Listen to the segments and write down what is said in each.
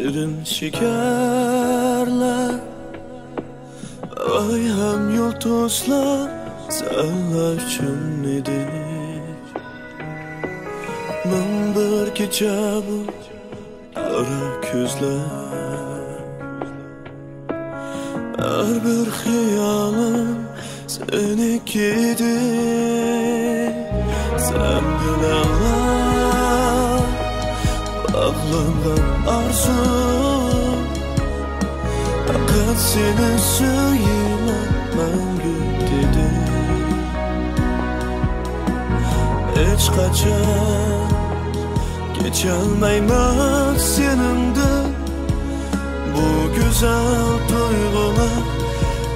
Şirin şekerler, ay hem yıldızlar senler için nedir? Ben bir gece bu kara gözler, her bir hayalim senikidir. Sen bilenler bağlanan arzu, fakat seni söylemem dedi. Hiç kaçan geçemeyim seninle, bu güzel duygular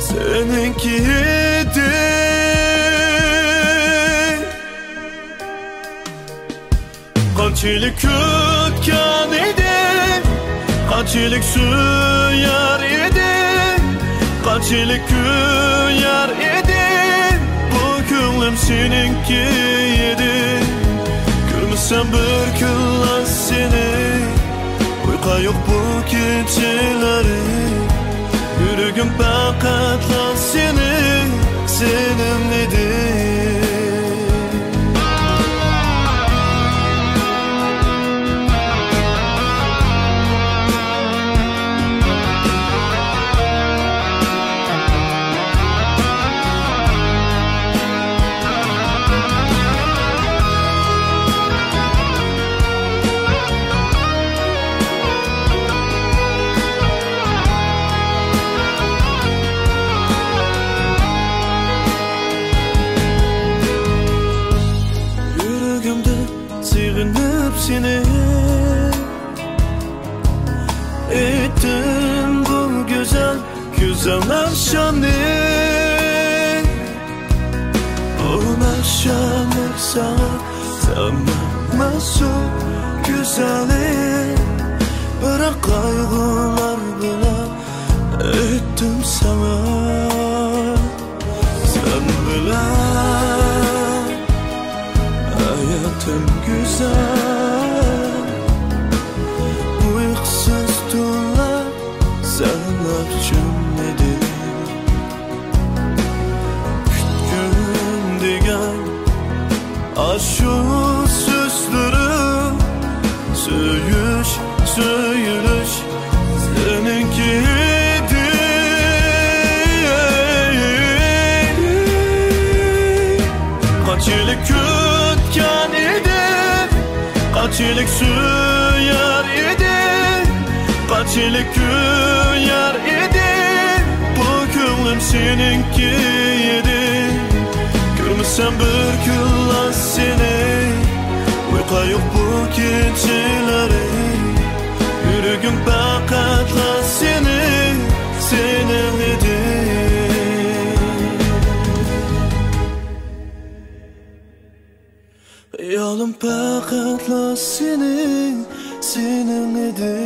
seninkidir. Qanchalik kutgan edim, qanchalik suyar edim, qanchalik kuyar edim, bu ko'nglim seninki edi. Ko'rmasam bir kunlar seni, uyqu yo'q bu kechalari, yuragim faqatla senin edi. Sığınıp seni ettim bu güzel akşamı. Bu akşamı sana sanmazsın güzeli, bırak kaygılar bilen ettim sana. Sen bilen hayatım güzel, uykusuz tunlar senler için nedir? Kütkün degan aşu sözleri, söyüş seninkidir. Qanchalik kutgan edim, qanchalik suyar edim, qanchalik kuyar edim, bu ko'nglim seninki edi. Ko'rmasam bir kunlar seni, uyqu yo'q bu kechalari, yuragim faqatla senin edi. Hayalim faqatla senin edi.